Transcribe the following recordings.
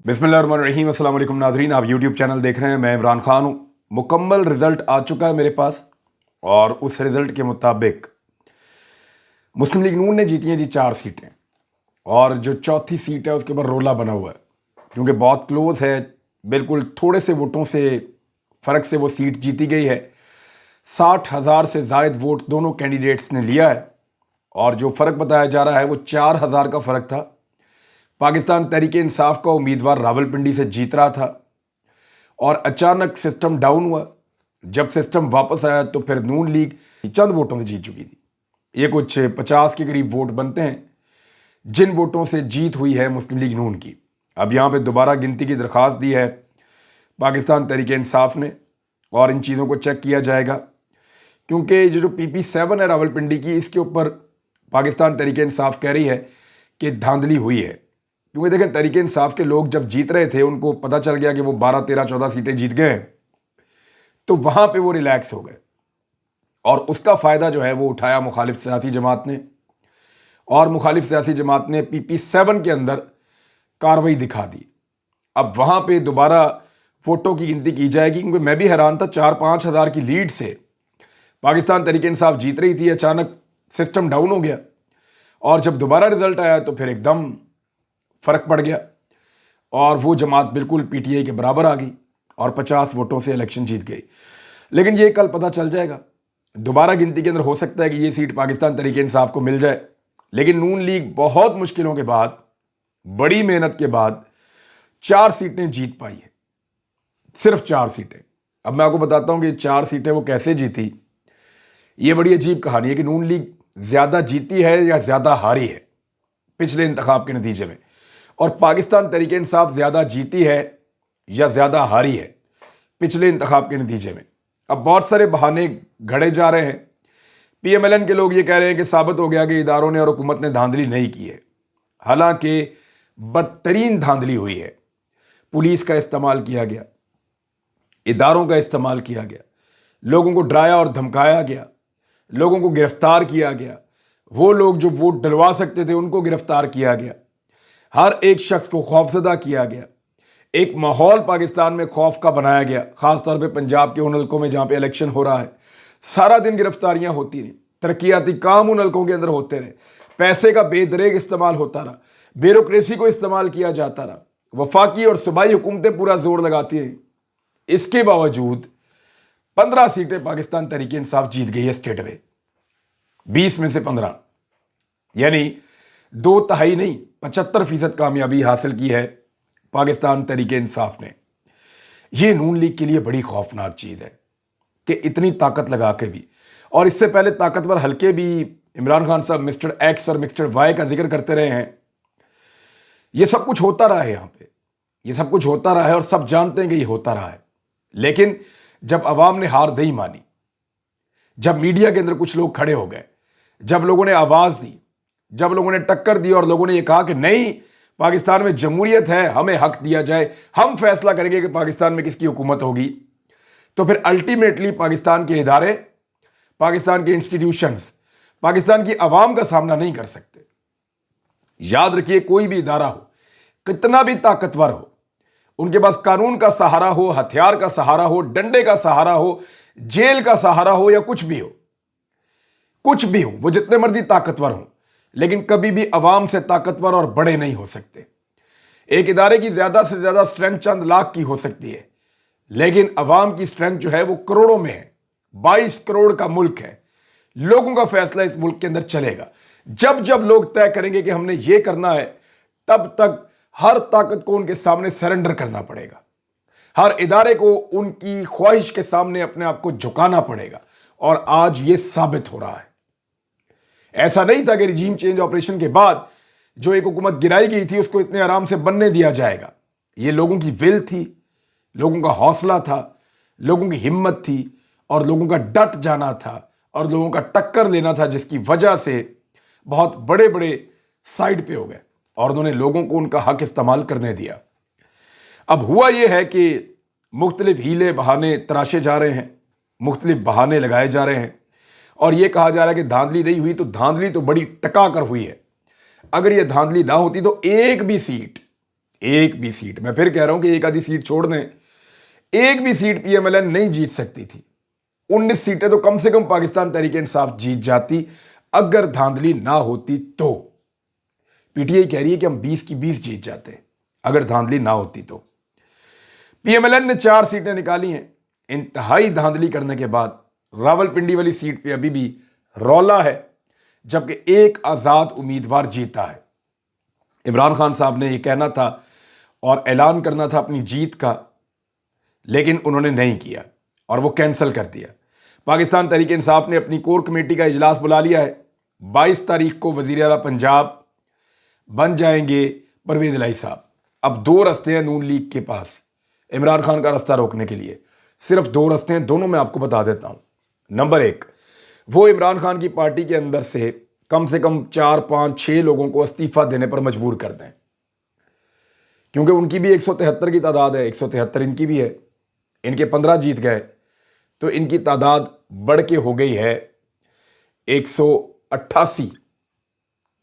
बिस्मिल्लाहिर्रहमानिर्रहीम। अस्सलाम वालेकुम नाज़रीन, आप यूट्यूब चैनल देख रहे हैं। मैं इमरान खान हूँ। मुकम्मल रिज़ल्ट आ चुका है मेरे पास और उस रिज़ल्ट के मुताबिक मुस्लिम लीग नून ने जीती हैं जी 4 सीटें और जो चौथी सीट है उसके ऊपर रोला बना हुआ है क्योंकि बहुत क्लोज है। बिल्कुल थोड़े से वोटों से फ़र्क से वो सीट जीती गई है। 60,000 से ज़ायद वोट दोनों कैंडिडेट्स ने लिया है और जो फ़र्क बताया जा रहा है वो 4,000 का फ़र्क था। पाकिस्तान तहरीक इंसाफ का उम्मीदवार रावलपिंडी से जीत रहा था और अचानक सिस्टम डाउन हुआ। जब सिस्टम वापस आया तो फिर नून लीग चंद वोटों से जीत चुकी थी। ये कुछ 50 के करीब वोट बनते हैं जिन वोटों से जीत हुई है मुस्लिम लीग नून की। अब यहाँ पे दोबारा गिनती की दरख्वास्त दी है पाकिस्तान तहरीक इंसाफ ने और इन चीज़ों को चेक किया जाएगा क्योंकि जो PP7 है रावलपिंडी की, इसके ऊपर पाकिस्तान तहरीक इंसाफ कह रही है कि धांधली हुई है। क्योंकि देखें, तहरीक इंसाफ के लोग जब जीत रहे थे उनको पता चल गया कि वो 12, 13, 14 सीटें जीत गए तो वहाँ पे वो रिलैक्स हो गए और उसका फ़ायदा जो है वो उठाया मुखालिफ सियासी जमात ने और मुखालिफ सियासी जमात ने PP7 के अंदर कार्रवाई दिखा दी। अब वहाँ पे दोबारा वोटों की गिनती की जाएगी क्योंकि मैं भी हैरान था। 4-5 हज़ार की लीड से पाकिस्तान तहरीक इंसाफ जीत रही थी, अचानक सिस्टम डाउन हो गया और जब दोबारा रिजल्ट आया तो फिर एकदम फ़र्क पड़ गया और वो जमात बिल्कुल PTI के बराबर आ गई और 50 वोटों से इलेक्शन जीत गई। लेकिन ये कल पता चल जाएगा। दोबारा गिनती के अंदर हो सकता है कि ये सीट पाकिस्तान तहरीक इंसाफ को मिल जाए। लेकिन नून लीग बहुत मुश्किलों के बाद, बड़ी मेहनत के बाद 4 सीटें जीत पाई है, सिर्फ 4 सीटें। अब मैं आपको बताता हूँ कि 4 सीटें वो कैसे जीती। ये बड़ी अजीब कहानी है कि नून लीग ज़्यादा जीती है या ज़्यादा हारी है पिछले इंतखाब के नतीजे में, और पाकिस्तान तहरीक इंसाफ ज़्यादा जीती है या ज़्यादा हारी है पिछले इंतखाब के नतीजे में। अब बहुत सारे बहाने घड़े जा रहे हैं। PMLN के लोग ये कह रहे हैं कि साबित हो गया कि इदारों ने और हुकूमत ने धांधली नहीं की है। हालांकि बदतरीन धांधली हुई है। पुलिस का इस्तेमाल किया गया, इदारों का इस्तेमाल किया गया, लोगों को डराया और धमकाया गया, लोगों को गिरफ्तार किया गया। वो लोग जो वोट डलवा सकते थे उनको गिरफ्तार किया गया। हर एक शख्स को खौफजदा किया गया। एक माहौल पाकिस्तान में खौफ का बनाया गया, खासतौर पे पंजाब के उन हलकों में जहाँ पे इलेक्शन हो रहा है। सारा दिन गिरफ्तारियां होती रही, तरक्याती काम उन हलकों के अंदर होते रहे, पैसे का बेदरेग इस्तेमाल होता रहा, ब्यूरोक्रेसी को इस्तेमाल किया जाता रहा, वफाकी और सूबाई हुकूमतें पूरा जोर लगाती रही। इसके बावजूद 15 सीटें पाकिस्तान तहरीक इंसाफ जीत गई है स्टेट में, 20 में से 15, यानी 2/3 नहीं 75% कामयाबी हासिल की है पाकिस्तान तहरीक इंसाफ ने। यह नून लीग के लिए बड़ी खौफनाक चीज़ है कि इतनी ताकत लगा के भी, और इससे पहले ताकतवर हल्के भी इमरान खान साहब मिस्टर X और मिस्टर Y का जिक्र करते रहे हैं। यह सब कुछ होता रहा है यहाँ पे, यह सब कुछ होता रहा है और सब जानते हैं कि यह होता रहा है। लेकिन जब अवाम ने हार नहीं मानी, जब मीडिया के अंदर कुछ लोग खड़े हो गए, जब लोगों ने आवाज़ दी, जब लोगों ने टक्कर दी और लोगों ने यह कहा कि नहीं, पाकिस्तान में जमहूरियत है, हमें हक दिया जाए, हम फैसला करेंगे कि पाकिस्तान में किसकी हुकूमत होगी, तो फिर अल्टीमेटली पाकिस्तान के इदारे, पाकिस्तान के इंस्टीट्यूशंस पाकिस्तान की आवाम का सामना नहीं कर सकते। याद रखिए, कोई भी इदारा हो, कितना भी ताकतवर हो, उनके पास कानून का सहारा हो, हथियार का सहारा हो, डंडे का सहारा हो, जेल का सहारा हो या कुछ भी हो, कुछ भी हो, वो जितने मर्जी ताकतवर हो, लेकिन कभी भी अवाम से ताकतवर और बड़े नहीं हो सकते। एक इदारे की ज्यादा से ज्यादा स्ट्रेंथ चंद लाख की हो सकती है, लेकिन अवाम की स्ट्रेंथ जो है वो करोड़ों में है। 22 करोड़ का मुल्क है, लोगों का फैसला इस मुल्क के अंदर चलेगा। जब जब लोग तय करेंगे कि हमने ये करना है, तब तक हर ताकत को उनके सामने सरेंडर करना पड़ेगा, हर इदारे को उनकी ख्वाहिश के सामने अपने आप को झुकाना पड़ेगा। और आज ये साबित हो रहा है। ऐसा नहीं था कि रिजीम चेंज ऑपरेशन के बाद जो एक हुकूमत गिराई गई थी उसको इतने आराम से बनने दिया जाएगा। ये लोगों की विल थी, लोगों का हौसला था, लोगों की हिम्मत थी और लोगों का डट जाना था और लोगों का टक्कर लेना था, जिसकी वजह से बहुत बड़े बड़े साइड पे हो गए और उन्होंने लोगों को उनका हक इस्तेमाल करने दिया। अब हुआ यह है कि मुख्तलिफ हीले बहाने तराशे जा रहे हैं, मुख्तलिफ बहाने लगाए जा रहे हैं और यह कहा जा रहा है कि धांधली नहीं हुई, तो धांधली तो बड़ी टका कर हुई है। अगर यह धांधली ना होती तो एक भी सीट एक भी सीट, मैं फिर कह रहा हूं कि एक आधी सीट छोड़ दें, एक भी सीट पीएमएलएन नहीं जीत सकती थी। 19 सीटें तो कम से कम पाकिस्तान तहरीक इंसाफ जीत जाती अगर धांधली ना होती तो। पीटीआई कह रही है कि हम 20 की 20 जीत जाते अगर धांधली ना होती तो। पीएमएलएन ने 4 सीटें निकाली हैं। इंतहाई धांधली करने के बाद रावलपिंडी वाली सीट पे अभी भी रौला है, जबकि एक आजाद उम्मीदवार जीता है। इमरान खान साहब ने यह कहना था और ऐलान करना था अपनी जीत का, लेकिन उन्होंने नहीं किया और वो कैंसिल कर दिया। पाकिस्तान तहरीक इंसाफ ने अपनी कोर कमेटी का इजलास बुला लिया है। 22 तारीख को वजीर आला पंजाब बन जाएंगे परवेज इलाही साहब। अब 2 रास्ते हैं नून लीग के पास इमरान खान का रास्ता रोकने के लिए, सिर्फ 2 रास्ते हैं, दोनों मैं आपको बता देता हूं। नंबर 1, वो इमरान खान की पार्टी के अंदर से कम 4, 5, 6 लोगों को इस्तीफा देने पर मजबूर कर दें, क्योंकि उनकी भी 173 की तादाद है, 173 इनकी भी है। इनके 15 जीत गए तो इनकी तादाद बढ़ के हो गई है 188,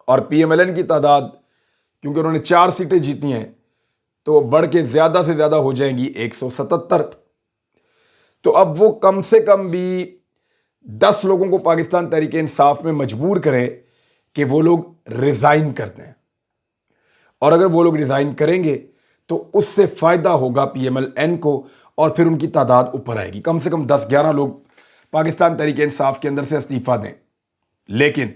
और पीएमएलएन की तादाद, क्योंकि उन्होंने 4 सीटें जीती हैं, तो बढ़ के ज़्यादा से ज़्यादा हो जाएंगी 177। तो अब वो कम से कम भी 10 लोगों को पाकिस्तान तहरीक इंसाफ में मजबूर करें कि वो लोग रिज़ाइन कर दें, और अगर वो लोग रिज़ाइन करेंगे तो उससे फ़ायदा होगा पीएमएलएन को, और फिर उनकी तादाद ऊपर आएगी। कम से कम 10-11 लोग पाकिस्तान तहरीक इंसाफ के अंदर से इस्तीफ़ा दें, लेकिन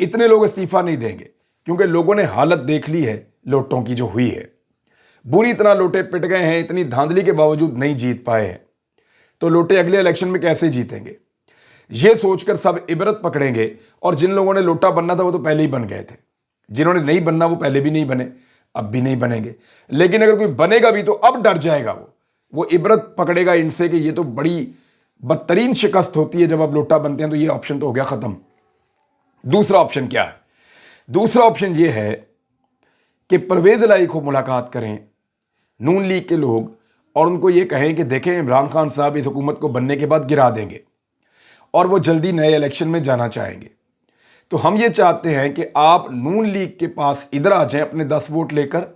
इतने लोग इस्तीफ़ा नहीं देंगे क्योंकि लोगों ने हालत देख ली है लोटों की जो हुई है। बुरी तरह लोटे पिट गए हैं, इतनी धांधली के बावजूद नहीं जीत पाए हैं, तो लोटे अगले इलेक्शन में कैसे जीतेंगे, ये सोचकर सब इबरत पकड़ेंगे। और जिन लोगों ने लोटा बनना था वो तो पहले ही बन गए थे, जिन्होंने नहीं बनना वो पहले भी नहीं बने, अब भी नहीं बनेंगे। लेकिन अगर कोई बनेगा भी तो अब डर जाएगा, वो इबरत पकड़ेगा इनसे कि ये तो बड़ी बदतरीन शिकस्त होती है जब आप लोटा बनते हैं। तो ये ऑप्शन तो हो गया ख़त्म। दूसरा ऑप्शन क्या है? दूसरा ऑप्शन ये है कि परवेज इलाही को मुलाकात करें नून लीग के लोग और उनको ये कहें कि देखें इमरान खान साहब इस हुकूमत को बनने के बाद गिरा देंगे और वो जल्दी नए इलेक्शन में जाना चाहेंगे। तो हम ये चाहते हैं कि आप नून लीग के पास इधर आ जाएं अपने 10 वोट लेकर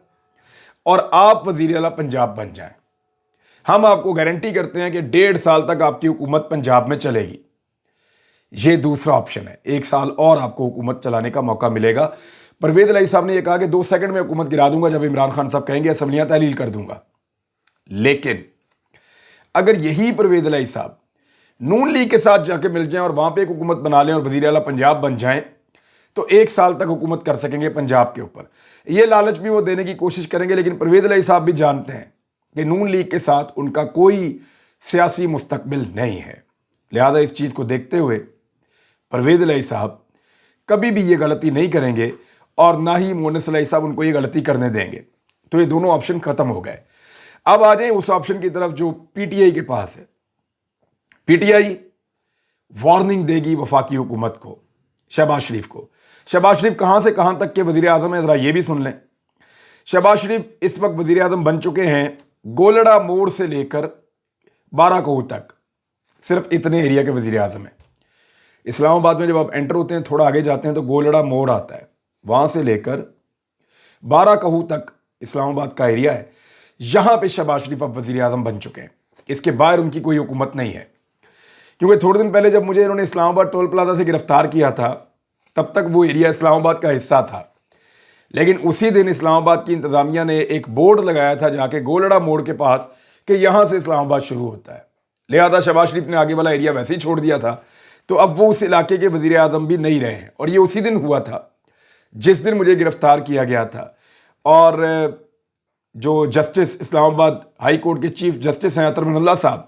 और आप वज़ीर आला पंजाब बन जाएं। हम आपको गारंटी करते हैं कि 1.5 साल तक आपकी हुकूमत पंजाब में चलेगी। ये दूसरा ऑप्शन है, 1 साल और आपको हुकूमत चलाने का मौका मिलेगा। परवेज इलाही साहब ने यह कहा कि 2 सेकंड में हुकूमत गिरा दूंगा जब इमरान खान साहब कहेंगे, असम्बलियां तहलील कर दूंगा। लेकिन अगर यही परवेज इलाही साहब नून लीग के साथ जाके मिल जाएं और वहां पे एक हुकूमत बना लें और वज़ीर आला पंजाब बन जाएं, तो 1 साल तक हुकूमत कर सकेंगे पंजाब के ऊपर। यह लालच भी वो देने की कोशिश करेंगे, लेकिन परवेज इलाही साहब भी जानते हैं कि नून लीग के साथ उनका कोई सियासी मुस्तकबिल नहीं है। लिहाजा इस चीज़ को देखते हुए परवेज इलाही साहब कभी भी ये गलती नहीं करेंगे और ना ही मोनिस इलाही साहब उनको ये गलती करने देंगे। तो ये दोनों ऑप्शन खत्म हो गए। अब आ जाए उस ऑप्शन की तरफ जो पीटीआई के पास है। पीटीआई वार्निंग देगी वफाकी हुकूमत को, शहबाज शरीफ को। शहबाज शरीफ कहां से कहां तक के वजीर आजम है, जरा ये भी सुन लें। शहबाज शरीफ इस वक्त वजीर आजम बन चुके हैं गोलड़ा मोड़ से लेकर 12 कोह तक, सिर्फ इतने एरिया के वजीर आजम हैं। इस्लामाबाद में जब आप एंटर होते हैं, थोड़ा आगे जाते हैं तो गोलड़ा मोड़ आता है, वहां से लेकर 12 कहू तक इस्लामाबाद का एरिया है। यहां पे शहबाज शरीफ अब वजीर आजम बन चुके हैं। इसके बाहर उनकी कोई हुकूमत नहीं है, क्योंकि थोड़े दिन पहले जब मुझे इन्होंने इस्लामाबाद टोल प्लाजा से गिरफ्तार किया था, तब तक वो एरिया इस्लामाबाद का हिस्सा था। लेकिन उसी दिन इस्लामाबाद की इंतजामिया ने एक बोर्ड लगाया था जाके गोलड़ा मोड़ के पास कि यहां से इस्लामाबाद शुरू होता है। लिहाजा शहबाज शरीफ ने आगे वाला एरिया वैसे ही छोड़ दिया था, तो अब वो उस इलाके के वजीर आजम भी नहीं रहे हैं। और ये उसी दिन हुआ था जिस दिन मुझे गिरफ्तार किया गया था। और जो जस्टिस इस्लामाबाद हाई कोर्ट के चीफ जस्टिस हैं अतर मिनल्ला साहब,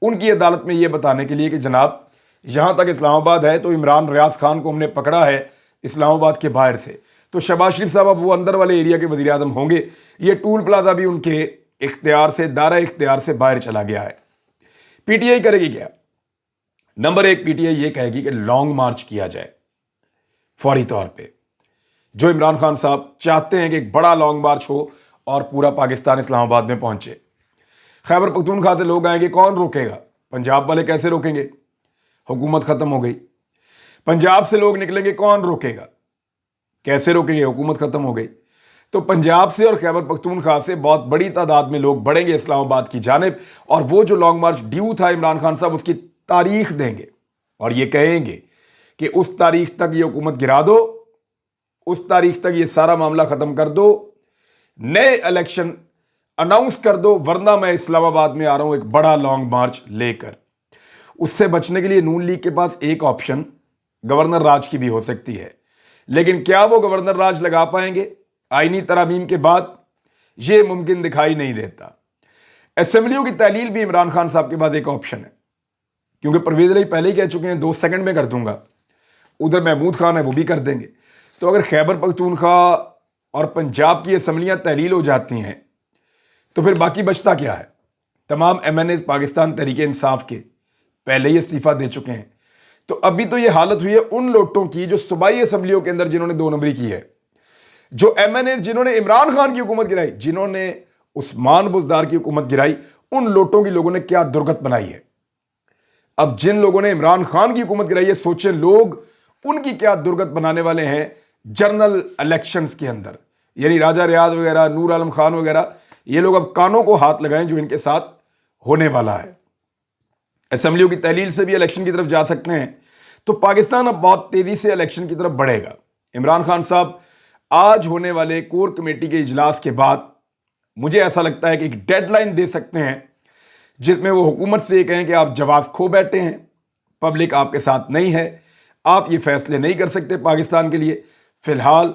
उनकी अदालत में ये बताने के लिए कि जनाब जहाँ तक इस्लामाबाद है तो इमरान रियाज खान को हमने पकड़ा है इस्लामाबाद के बाहर से, तो शहबाज शरीफ साहब अब वो अंदर वाले एरिया के वज़ीर आज़म होंगे। ये टूल प्लाजा भी उनके इख्तियार से, दायरा इख्तियार से बाहर चला गया है। पीटीआई करेगी क्या? नंबर 1, पीटीआई ये कहेगी कि लॉन्ग मार्च किया जाए फौरी तौर पे। जो इमरान खान साहब चाहते हैं कि एक बड़ा लॉन्ग मार्च हो और पूरा पाकिस्तान इस्लामाबाद में पहुंचे। खैबर पख्तूनख्वा से लोग आएंगे, कौन रोकेगा? पंजाब वाले कैसे रोकेंगे? हुकूमत खत्म हो गई। पंजाब से लोग निकलेंगे, कौन रोकेगा? कैसे रोकेंगे? हुकूमत खत्म हो गई। तो पंजाब से और खैबर पख्तूनख्वा से बहुत बड़ी तादाद में लोग बढ़ेंगे इस्लामाबाद की जानिब, और वो जो लॉन्ग मार्च ड्यू था इमरान खान साहब उसकी तारीख देंगे और ये कहेंगे कि उस तारीख तक ये हुकूमत गिरा दो, उस तारीख तक ये सारा मामला खत्म कर दो, नए इलेक्शन अनाउंस कर दो, वरना मैं इस्लामाबाद में आ रहा हूं एक बड़ा लॉन्ग मार्च लेकर। उससे बचने के लिए नून लीग के पास एक ऑप्शन गवर्नर राज की भी हो सकती है, लेकिन क्या वो गवर्नर राज लगा पाएंगे? आईनी तरामीम के बाद यह मुमकिन दिखाई नहीं देता। असेंबलियों की तहलील भी इमरान खान साहब के पास एक ऑप्शन है, क्योंकि परवेज इलाही पहले ही कह चुके हैं 2 सेकंड में कर दूंगा, उधर महमूद खान है वो भी कर देंगे। तो अगर खैबर पख्तूनख्वा और पंजाब की असेंबलियां तहलील हो जाती हैं तो फिर बाकी बचता क्या है? तमाम MNA पाकिस्तान तहरीक इंसाफ के पहले ही इस्तीफा दे चुके हैं। तो अभी तो ये हालत हुई है उन लोटों की जो सूबाई असेंबलियों के अंदर जिन्होंने 2 नंबरी की है, जो MNA जिन्होंने इमरान खान की हुकूमत गिराई, जिन्होंने उस्मान बुज़दार की हुकूमत गिराई, उन लोटों की लोगों ने क्या दुर्गत बनाई है। अब जिन लोगों ने इमरान खान की हुकूमत गिराई है, सोचें लोग उनकी क्या दुर्गत बनाने वाले हैं जनरल इलेक्शंस के अंदर। यानी राजा रियाज वगैरह, नूर आलम खान वगैरह, ये लोग अब कानों को हाथ लगाएं जो इनके साथ होने वाला है। असेंबलियों की तहलील से भी इलेक्शन की तरफ जा सकते हैं। तो पाकिस्तान अब बहुत तेजी से इलेक्शन की तरफ बढ़ेगा। इमरान खान साहब आज होने वाले कोर कमेटी के इजलास के बाद मुझे ऐसा लगता है कि एक डेडलाइन दे सकते हैं जिसमें वो हुकूमत से ये कहें कि आप जवाब खो बैठे हैं, पब्लिक आपके साथ नहीं है, आप ये फैसले नहीं कर सकते पाकिस्तान के लिए, फिलहाल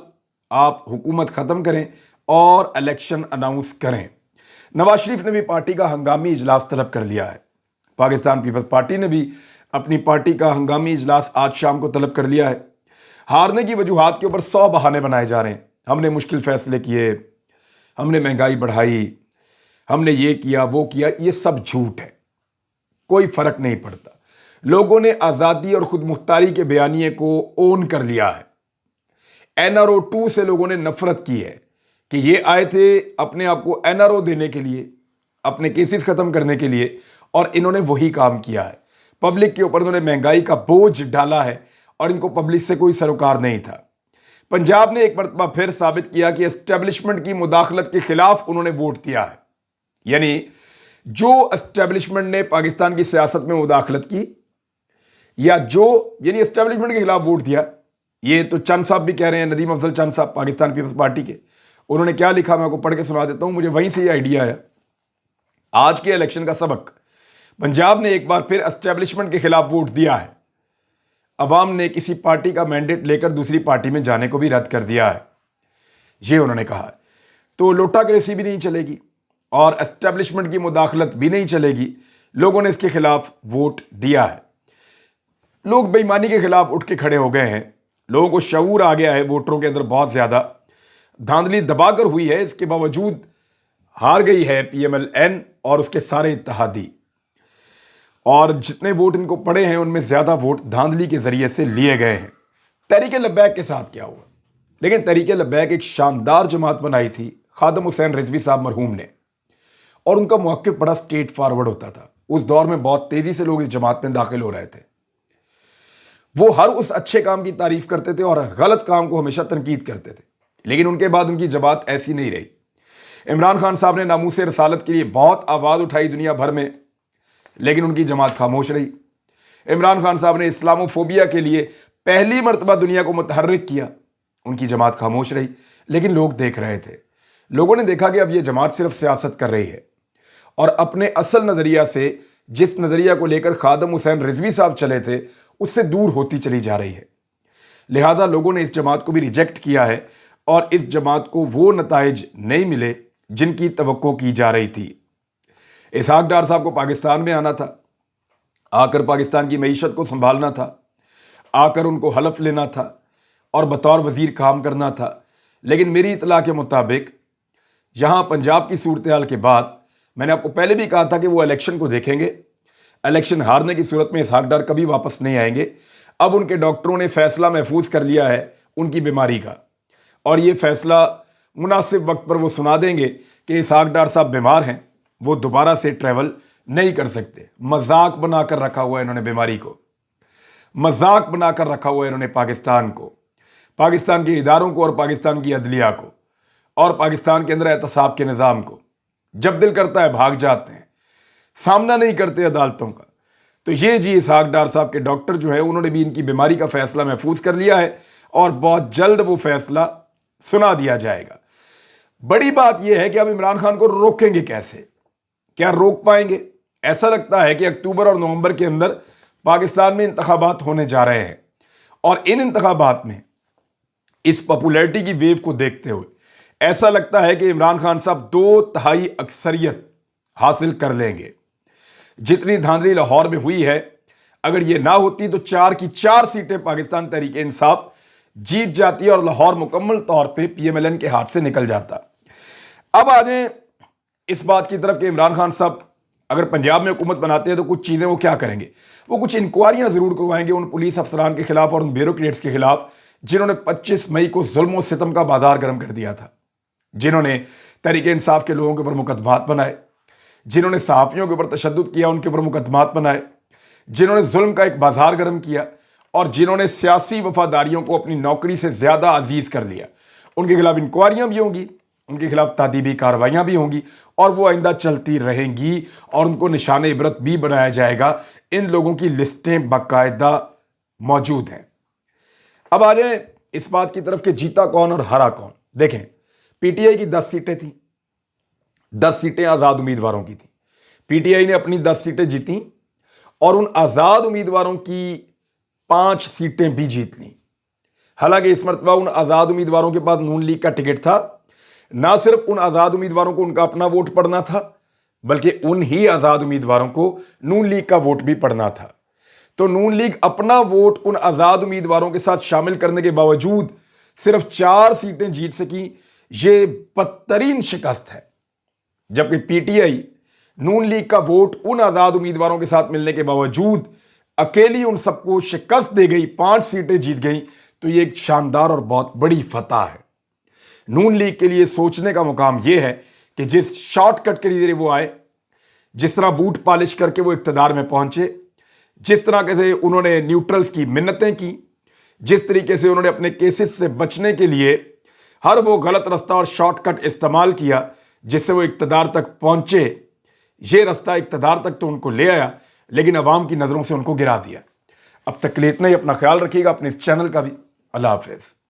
आप हुकूमत ख़त्म करें और इलेक्शन अनाउंस करें। नवाज शरीफ ने भी पार्टी का हंगामी इजलास तलब कर लिया है। पाकिस्तान पीपल्स पार्टी ने भी अपनी पार्टी का हंगामी इजलास आज शाम को तलब कर लिया है। हारने की वजूहात के ऊपर 100 बहाने बनाए जा रहे हैं। हमने मुश्किल फैसले किए, हमने महंगाई बढ़ाई, हमने ये किया वो किया, ये सब झूठ है, कोई फर्क नहीं पड़ता। लोगों ने आज़ादी और खुद मुख्तारी के बयानिए को ओन कर लिया है। NRO 2 से लोगों ने नफरत की है कि ये आए थे अपने आप को NRO देने के लिए, अपने केसेस खत्म करने के लिए, और इन्होंने वही काम किया है। पब्लिक के ऊपर इन्होंने महंगाई का बोझ डाला है और इनको पब्लिक से कोई सरोकार नहीं था। पंजाब ने एक मरतबा फिर साबित किया कि एस्टेब्लिशमेंट की मुदाखलत के खिलाफ उन्होंने वोट दिया है। यानी जो एस्टेब्लिशमेंट ने पाकिस्तान की सियासत में मुदाखलत की, या जो यानी एस्टेब्लिशमेंट के खिलाफ वोट दिया, ये तो चंद साहब भी कह रहे हैं, नदीम अफजल चंद साहब पाकिस्तान पीपल्स पार्टी के। उन्होंने क्या लिखा मैं आपको पढ़ के सुना देता हूं, मुझे वहीं से ये आइडिया आया। आज के इलेक्शन का सबक, पंजाब ने एक बार फिर एस्टेब्लिशमेंट के खिलाफ वोट दिया है। अवाम ने किसी पार्टी का मैंडेट लेकर दूसरी पार्टी में जाने को भी रद्द कर दिया है, ये उन्होंने कहा है। तो लोटा क्रेसी भी नहीं चलेगी और एस्टेब्लिशमेंट की मुदाखलत भी नहीं चलेगी। लोगों ने इसके खिलाफ वोट दिया है। लोग बेईमानी के खिलाफ उठ के खड़े हो गए हैं। लोगों को शऊर आ गया है वोटरों के अंदर, बहुत ज्यादा धांधली दबाकर हुई है, इसके बावजूद हार गई है PMLN और उसके सारे इत्तेहादी। और जितने वोट इनको पड़े हैं उनमें ज्यादा वोट धांधली के जरिए से लिए गए हैं। तहरीक लब्बैक के साथ क्या हुआ? लेकिन तहरीक लब्बैक एक शानदार जमात बनाई थी खादम हुसैन रिजवी साहब मरहूम ने, और उनका मौक़िफ़ बड़ा स्ट्रेट फॉरवर्ड होता था। उस दौर में बहुत तेजी से लोग इस जमात में दाखिल हो रहे थे। वो हर उस अच्छे काम की तारीफ करते थे और गलत काम को हमेशा तनकीद करते थे। लेकिन उनके बाद उनकी जमात ऐसी नहीं रही। इमरान खान साहब ने नामूस रसालत के लिए बहुत आवाज़ उठाई दुनिया भर में, लेकिन उनकी जमात खामोश रही। इमरान खान साहब ने इस्लामोफोबिया के लिए पहली मरतबा दुनिया को मुतहर्रिक किया, उनकी जमात खामोश रही। लेकिन लोग देख रहे थे, लोगों ने देखा कि अब ये जमात सिर्फ सियासत कर रही है और अपने असल नज़रिया से, जिस नज़रिया को लेकर खादम हुसैन रिजवी साहब चले थे, उससे दूर होती चली जा रही है। लिहाजा लोगों ने इस जमात को भी रिजेक्ट किया है और इस जमात को वो नताइज नहीं मिले जिनकी तवक्को की जा रही थी। इसहाक डार साहब को पाकिस्तान में आना था, आकर पाकिस्तान की मईशत को संभालना था, आकर उनको हलफ लेना था और बतौर वजीर काम करना था। लेकिन मेरी इतला के मुताबिक यहाँ पंजाब की सूरत हाल के बाद, मैंने आपको पहले भी कहा था कि वो इलेक्शन को देखेंगे। इलेक्शन हारने की सूरत में इसहाक डार कभी वापस नहीं आएंगे। अब उनके डॉक्टरों ने फैसला महफूज कर लिया है उनकी बीमारी का, और ये फैसला मुनासिब वक्त पर वो सुना देंगे कि इसहाक डार साहब बीमार हैं, वो दोबारा से ट्रैवल नहीं कर सकते। मजाक बनाकर रखा हुआ है इन्होंने बीमारी को, मजाक बनाकर रखा हुआ है इन्होंने पाकिस्तान को, पाकिस्तान के इदारों को और पाकिस्तान की अदलिया को। اور پاکستان کے اندر احتساب کے نظام کو جب دل کرتا ہے بھاگ جاتے ہیں، سامنا نہیں کرتے عدالتوں کا۔ تو یہ جی اسحاق ڈار صاحب کے ڈاکٹر جو ہے انہوں نے بھی ان کی بیماری کا فیصلہ محفوظ کر لیا ہے اور بہت جلد وہ فیصلہ سنا دیا جائے گا۔ بڑی بات یہ ہے کہ اب عمران خان کو روکیں گے کیسے؟ کیا روک پائیں گے؟ ایسا لگتا ہے کہ اکتوبر اور نومبر کے اندر پاکستان میں انتخابات ہونے جا رہے ہیں، اور ان انتخابات میں اس پاپولیرٹی کی ویو کو دیکھتے ہوئے ایسا لگتا ہے کہ عمران خان صاحب 2/3 اکثریت حاصل کر لیں گے۔ جتنی دھاندلی لاہور میں ہوئی ہے، اگر یہ نہ ہوتی تو 4 کی 4 سیٹیں پاکستان تحریک انصاف جیت جاتی اور لاہور مکمل طور پہ پی ایم ایل این کے ہاتھ سے نکل جاتا۔ اب آ جائیں اس بات کی طرف کہ عمران خان صاحب اگر پنجاب میں حکومت بناتے ہیں تو کچھ چیزیں وہ کیا کریں گے؟ وہ کچھ انکوائریاں ضرور کروائیں گے ان پولیس افسران کے خلاف اور ان بیوروکریٹس کے خلاف جنہوں نے 25 مئی کو ظلم و ستم کا بازار گرم کر دیا تھا، جنہوں نے تحریک انصاف کے لوگوں کے اوپر مقدمات بنائے، جنہوں نے صحافیوں کے اوپر تشدد کیا ان کے اوپر مقدمات بنائے، جنہوں نے ظلم کا ایک بازار گرم کیا اور جنہوں نے سیاسی وفاداریوں کو اپنی نوکری سے زیادہ عزیز کر لیا، ان کے خلاف انکوائریاں بھی ہوں گی، ان کے خلاف تادیبی کارروائیاں بھی ہوں گی اور وہ آئندہ چلتی رہیں گی اور ان کو نشان عبرت بھی بنایا جائے گا۔ ان لوگوں کی لسٹیں باقاعدہ موجود ہیں۔ اب آ جائیں اس بات کی طرف کہ جیتا کون اور ہرا کون۔ دیکھیں، پی ٹی آئی کی 10 سیٹیں تھیں، 10 سیٹیں آزاد امیدواروں کی تھیں۔ پی ٹی آئی نے اپنی 10 سیٹیں جیتیں اور ان آزاد امیدواروں کی 5 سیٹیں بھی جیت لیں۔ حالانکہ اس مرتبہ ان آزاد امیدواروں کے پاس نون لیگ کا ٹکٹ تھا، نہ صرف ان آزاد امیدواروں کو ان کا اپنا ووٹ پڑنا تھا بلکہ ان ہی آزاد امیدواروں کو نون لیگ کا ووٹ بھی پڑنا تھا۔ تو نون لیگ اپنا ووٹ ان آزاد امیدواروں کے ساتھ شامل کرنے کے باوجود صرف 4 سیٹیں جیت سکی۔ یہ بدترین شکست ہے، جبکہ پی ٹی آئی نون لیگ کا ووٹ ان آزاد امیدواروں کے ساتھ ملنے کے باوجود اکیلی ان سب کو شکست دے گئی، 5 سیٹیں جیت گئی۔ تو یہ ایک شاندار اور بہت بڑی فتح ہے۔ نون لیگ کے لیے سوچنے کا مقام یہ ہے کہ جس شارٹ کٹ کے لیے وہ آئے، جس طرح بوٹ پالش کر کے وہ اقتدار میں پہنچے، جس طرح سے انہوں نے نیوٹرلز کی منتیں کی، جس طریقے سے انہوں نے اپنے کیسز سے بچنے کے لیے ہر وہ غلط رستہ اور شارٹ کٹ استعمال کیا جس سے وہ اقتدار تک پہنچے، یہ رستہ اقتدار تک تو ان کو لے آیا لیکن عوام کی نظروں سے ان کو گرا دیا۔ اب تک کے لیے اتنا ہی۔ اپنا خیال رکھیے گا، اپنے اس چینل کا بھی۔ اللہ حافظ۔